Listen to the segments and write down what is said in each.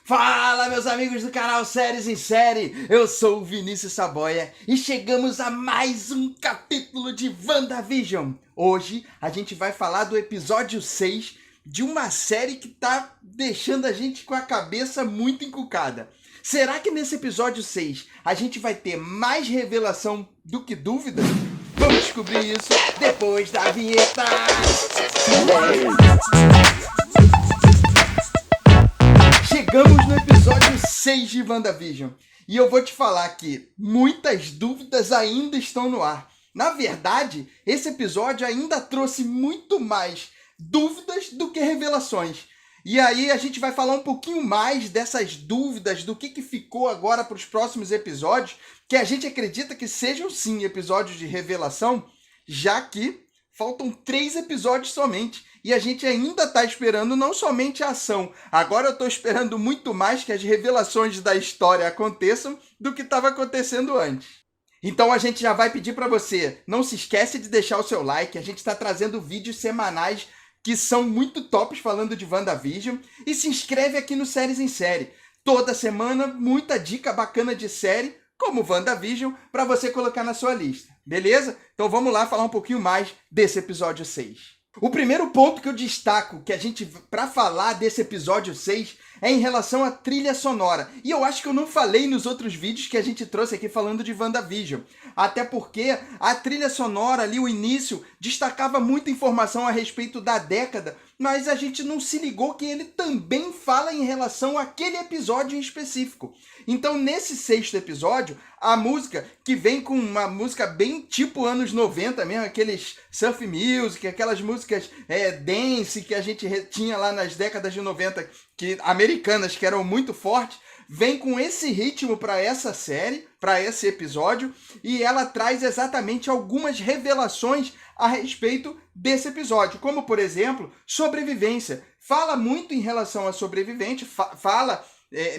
Fala, meus amigos do canal Séries em Série, eu sou o Vinícius Saboia e chegamos a mais um capítulo de WandaVision. Hoje a gente vai falar do episódio 6 de uma série que tá deixando a gente com a cabeça muito encucada. Será que nesse episódio 6 a gente vai ter mais revelação do que dúvidas? Vamos descobrir isso depois da vinheta! Chegamos no episódio 6 de WandaVision e eu vou te falar que muitas dúvidas ainda estão no ar. Na verdade, esse episódio ainda trouxe muito mais dúvidas do que revelações. E aí a gente vai falar um pouquinho mais dessas dúvidas, do que ficou agora para os próximos episódios, que a gente acredita que sejam sim episódios de revelação, já que faltam 3 episódios somente. E a gente ainda está esperando não somente a ação. Agora eu estou esperando muito mais que as revelações da história aconteçam do que estava acontecendo antes. Então a gente já vai pedir para você, não se esquece de deixar o seu like. A gente está trazendo vídeos semanais que são muito tops falando de WandaVision. E se inscreve aqui no Séries em Série. Toda semana, muita dica bacana de série, como WandaVision, para você colocar na sua lista. Beleza? Então vamos lá falar um pouquinho mais desse episódio 6. O primeiro ponto que eu destaco para falar desse episódio 6 é em relação à trilha sonora. E eu acho que eu não falei nos outros vídeos que a gente trouxe aqui falando de WandaVision. Até porque a trilha sonora ali, o início, destacava muita informação a respeito da década, mas a gente não se ligou que ele também fala em relação àquele episódio em específico. Então, nesse 6º episódio, a música, que vem com uma música bem tipo anos 90 mesmo, aqueles surf music, aquelas músicas dance que a gente tinha lá nas décadas de 90, americanas, que eram muito fortes, vem com esse ritmo para essa série, para esse episódio, e ela traz exatamente algumas revelações a respeito desse episódio, como, por exemplo, sobrevivência. Fala muito em relação a sobrevivente,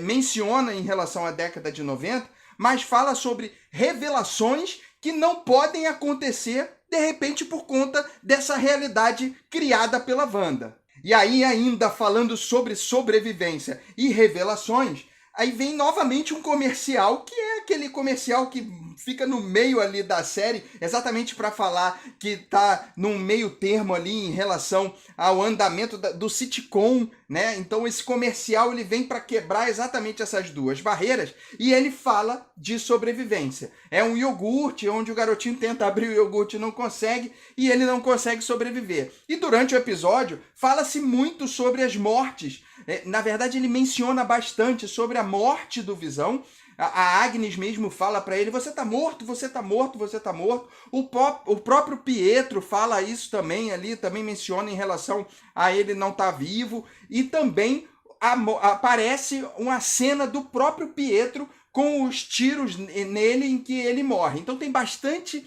menciona em relação à década de 90, mas fala sobre revelações que não podem acontecer, de repente, por conta dessa realidade criada pela Wanda. E aí, ainda falando sobre sobrevivência e revelações, aí vem novamente um comercial, que é aquele comercial que fica no meio ali da série, exatamente para falar que tá num meio termo ali em relação ao andamento do sitcom, né? Então esse comercial ele vem para quebrar exatamente essas duas barreiras e ele fala de sobrevivência. É um iogurte onde o garotinho tenta abrir o iogurte e não consegue, e ele não consegue sobreviver. E durante o episódio fala-se muito sobre as mortes. Na verdade, ele menciona bastante sobre a morte do Visão. A Agnes mesmo fala para ele, você tá morto, você tá morto, você tá morto. O próprio Pietro fala isso também ali, também menciona em relação a ele não estar vivo. E também aparece uma cena do próprio Pietro com os tiros nele em que ele morre. Então tem bastante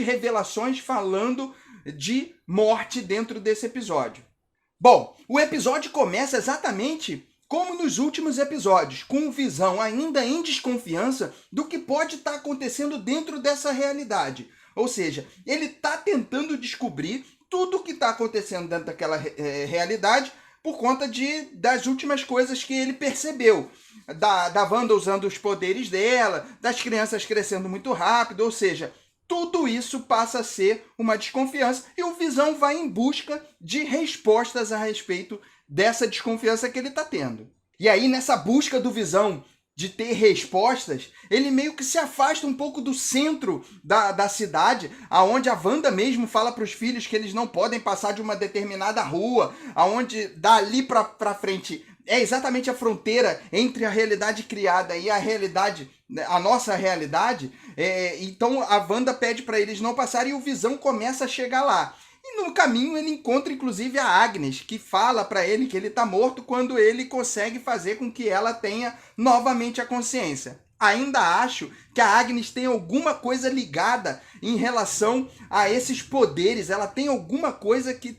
revelações falando de morte dentro desse episódio. Bom, o episódio começa exatamente como nos últimos episódios, com o Visão ainda em desconfiança do que pode estar acontecendo dentro dessa realidade. Ou seja, ele está tentando descobrir tudo o que está acontecendo dentro daquela realidade por conta das últimas coisas que ele percebeu. Da Wanda usando os poderes dela, das crianças crescendo muito rápido, ou seja, tudo isso passa a ser uma desconfiança e o Visão vai em busca de respostas a respeito dessa desconfiança que ele está tendo. E aí, nessa busca do Visão de ter respostas, ele meio que se afasta um pouco do centro da cidade, aonde a Wanda mesmo fala para os filhos que eles não podem passar de uma determinada rua, aonde dali para frente é exatamente a fronteira entre a realidade criada e a nossa realidade. Então a Wanda pede para eles não passarem e o Visão começa a chegar lá. E no caminho ele encontra inclusive a Agnes, que fala para ele que ele está morto quando ele consegue fazer com que ela tenha novamente a consciência. Ainda acho que a Agnes tem alguma coisa ligada em relação a esses poderes, ela tem alguma coisa que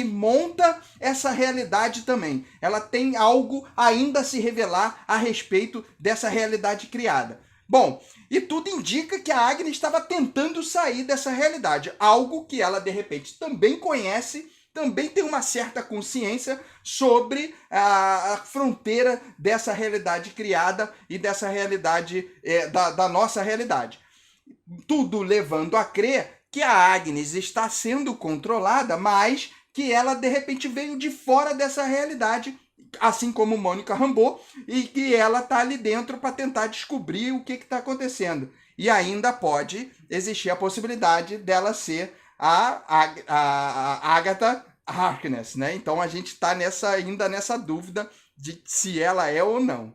monta essa realidade também. Ela tem algo ainda a se revelar a respeito dessa realidade criada. Bom, e tudo indica que a Agnes estava tentando sair dessa realidade, algo que ela de repente também conhece, também tem uma certa consciência sobre a fronteira dessa realidade criada e dessa realidade, da nossa realidade. Tudo levando a crer que a Agnes está sendo controlada, mas que ela, de repente, veio de fora dessa realidade, assim como Mônica Rambeau, e que ela está ali dentro para tentar descobrir o que está acontecendo. E ainda pode existir a possibilidade dela ser a Agatha Harkness, né? Então a gente está ainda nessa dúvida de se ela é ou não.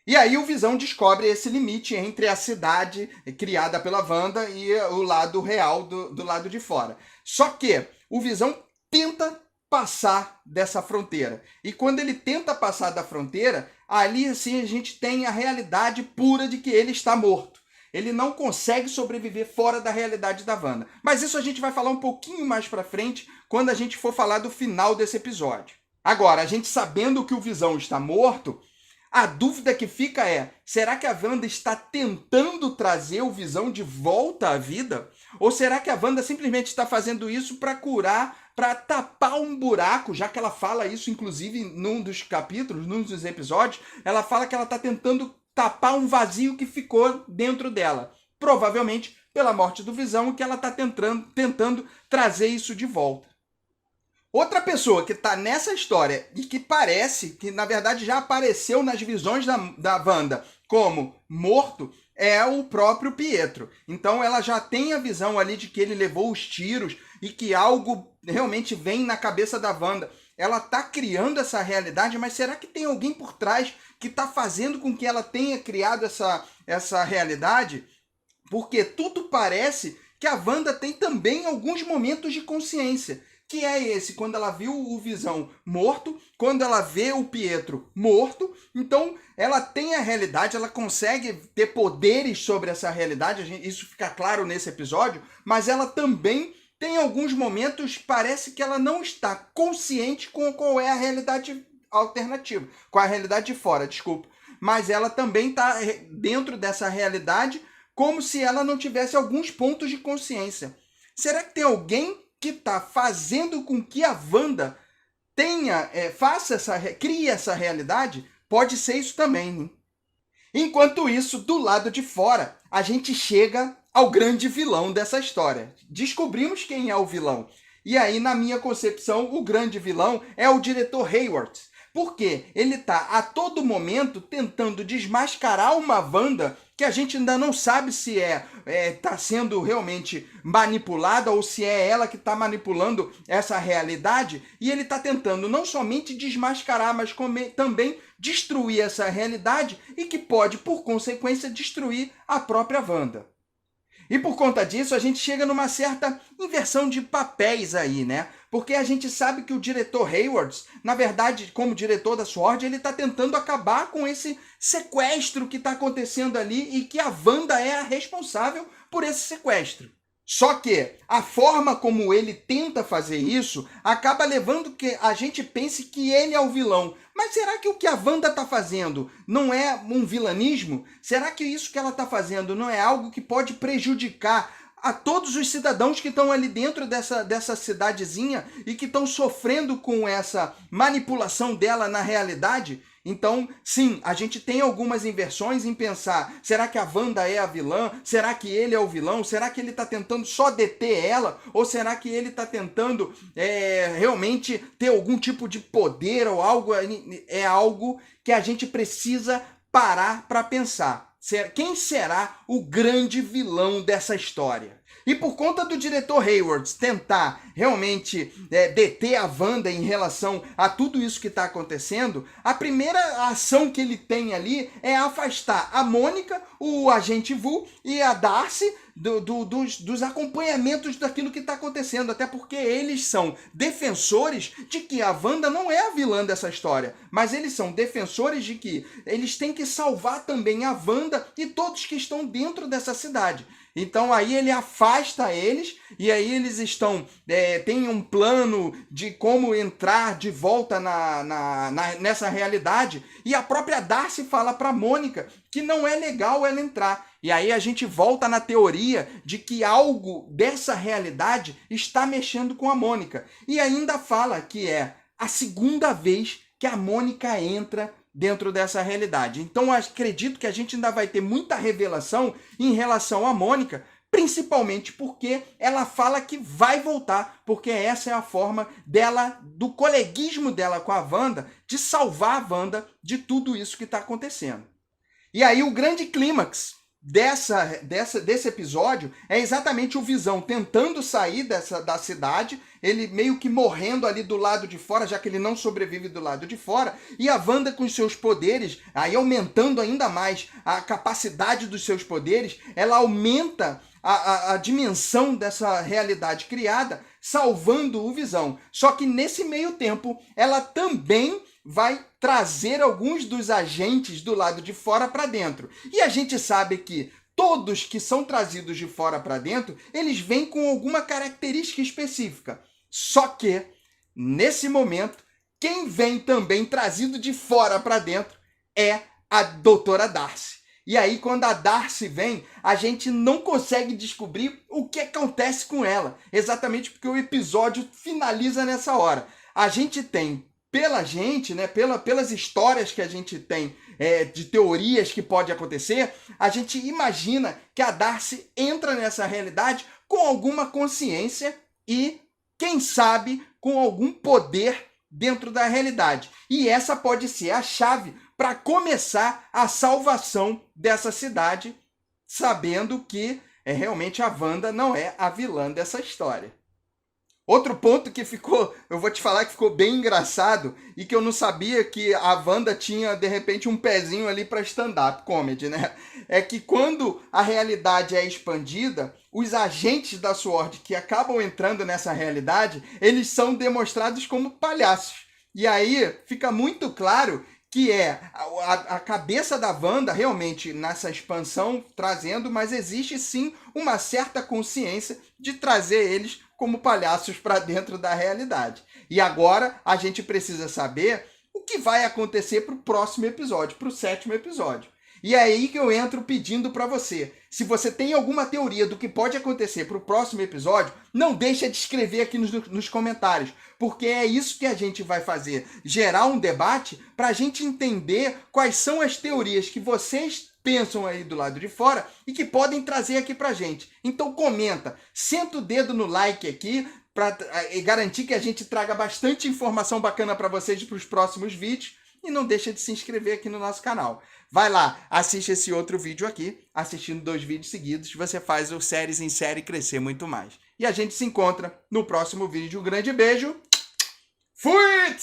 E aí o Visão descobre esse limite entre a cidade criada pela Wanda e o lado real do lado de fora. Só que o Visão tenta passar dessa fronteira. E quando ele tenta passar da fronteira, ali assim a gente tem a realidade pura de que ele está morto. Ele não consegue sobreviver fora da realidade da Wanda. Mas isso a gente vai falar um pouquinho mais pra frente, quando a gente for falar do final desse episódio. Agora, a gente sabendo que o Visão está morto, a dúvida que fica é, será que a Wanda está tentando trazer o Visão de volta à vida? Ou será que a Wanda simplesmente está fazendo isso para curar, para tapar um buraco, já que ela fala isso, inclusive, num dos capítulos, num dos episódios, ela fala que ela está tentando tapar um vazio que ficou dentro dela. Provavelmente pela morte do Visão, que ela está tentando trazer isso de volta. Outra pessoa que está nessa história e que parece que, na verdade, já apareceu nas visões da Wanda como morto é o próprio Pietro. Então ela já tem a visão ali de que ele levou os tiros e que algo realmente vem na cabeça da Wanda. Ela está criando essa realidade, mas será que tem alguém por trás que está fazendo com que ela tenha criado essa realidade? Porque tudo parece que a Wanda tem também alguns momentos de consciência. Que é esse, quando ela viu o Visão morto, quando ela vê o Pietro morto. Então, ela tem a realidade, ela consegue ter poderes sobre essa realidade, isso fica claro nesse episódio, mas ela também tem alguns momentos, parece que ela não está consciente com qual é a realidade alternativa, com a realidade de fora, desculpa. Mas ela também está dentro dessa realidade como se ela não tivesse alguns pontos de consciência. Será que tem alguém que está fazendo com que a Wanda crie essa realidade? Pode ser isso também, né? Enquanto isso, do lado de fora, a gente chega ao grande vilão dessa história. Descobrimos quem é o vilão. E aí, na minha concepção, o grande vilão é o diretor Hayward. Porque ele está a todo momento tentando desmascarar uma Wanda que a gente ainda não sabe se está sendo realmente manipulada ou se é ela que está manipulando essa realidade. E ele está tentando não somente desmascarar, mas também destruir essa realidade e que pode, por consequência, destruir a própria Wanda. E por conta disso, a gente chega numa certa inversão de papéis aí, né? Porque a gente sabe que o diretor Hayward, na verdade, como diretor da SWORD, ele está tentando acabar com esse sequestro que está acontecendo ali e que a Wanda é a responsável por esse sequestro. Só que a forma como ele tenta fazer isso acaba levando que a gente pense que ele é o vilão. Mas será que o que a Wanda está fazendo não é um vilanismo? Será que isso que ela está fazendo não é algo que pode prejudicar a todos os cidadãos que estão ali dentro dessa cidadezinha e que estão sofrendo com essa manipulação dela na realidade? Então, sim, a gente tem algumas inversões em pensar, será que a Wanda é a vilã? Será que ele é o vilão? Será que ele está tentando só deter ela? Ou será que ele está tentando realmente ter algum tipo de poder ou algo? É algo que a gente precisa parar para pensar. Quem será o grande vilão dessa história? E por conta do diretor Hayward tentar realmente deter a Wanda em relação a tudo isso que está acontecendo, a primeira ação que ele tem ali é afastar a Mônica, o agente Vu e a Darcy dos acompanhamentos daquilo que está acontecendo, até porque eles são defensores de que a Wanda não é a vilã dessa história, mas eles são defensores de que eles têm que salvar também a Wanda e todos que estão dentro dessa cidade. Então aí ele afasta eles e aí eles têm um plano de como entrar de volta nessa realidade. E a própria Darcy fala para Mônica que não é legal ela entrar. E aí a gente volta na teoria de que algo dessa realidade está mexendo com a Mônica. E ainda fala que é a segunda vez que a Mônica entra dentro dessa realidade. Então, acredito que a gente ainda vai ter muita revelação em relação à Mônica, principalmente porque ela fala que vai voltar, porque essa é a forma dela, do coleguismo dela com a Wanda, de salvar a Wanda de tudo isso que está acontecendo. E aí o grande clímax desse episódio é exatamente o Visão tentando sair da cidade, ele meio que morrendo ali do lado de fora, já que ele não sobrevive do lado de fora, e a Wanda com seus poderes, aí aumentando ainda mais a capacidade dos seus poderes, ela aumenta a dimensão dessa realidade criada, salvando o Visão. Só que nesse meio tempo, ela também vai trazer alguns dos agentes do lado de fora para dentro. E a gente sabe que todos que são trazidos de fora para dentro, eles vêm com alguma característica específica. Só que, nesse momento, quem vem também trazido de fora para dentro é a doutora Darcy. E aí, quando a Darcy vem, a gente não consegue descobrir o que acontece com ela. Exatamente porque o episódio finaliza nessa hora. A gente tem, pelas histórias que a gente tem de teorias que pode acontecer, a gente imagina que a Darcy entra nessa realidade com alguma consciência e, quem sabe, com algum poder dentro da realidade. E essa pode ser a chave para começar a salvação dessa cidade, sabendo que realmente a Wanda não é a vilã dessa história. Outro ponto que eu vou te falar que ficou bem engraçado e que eu não sabia que a Wanda tinha, de repente, um pezinho ali para stand-up comedy, né? É que quando a realidade é expandida, os agentes da SWORD que acabam entrando nessa realidade, eles são demonstrados como palhaços. E aí fica muito claro que é a cabeça da Wanda realmente nessa expansão trazendo, mas existe sim uma certa consciência de trazer eles como palhaços para dentro da realidade. E agora a gente precisa saber o que vai acontecer para o próximo episódio, para o 7º episódio. E é aí que eu entro pedindo para você. Se você tem alguma teoria do que pode acontecer para o próximo episódio, não deixa de escrever aqui nos comentários, porque é isso que a gente vai fazer, gerar um debate para a gente entender quais são as teorias que vocês pensam aí do lado de fora e que podem trazer aqui pra gente. Então comenta, senta o dedo no like aqui para garantir que a gente traga bastante informação bacana para vocês para os próximos vídeos e não deixa de se inscrever aqui no nosso canal. Vai lá, assiste esse outro vídeo aqui, assistindo 2 vídeos seguidos, você faz o Séries em Série crescer muito mais. E a gente se encontra no próximo vídeo. Um grande beijo, fui!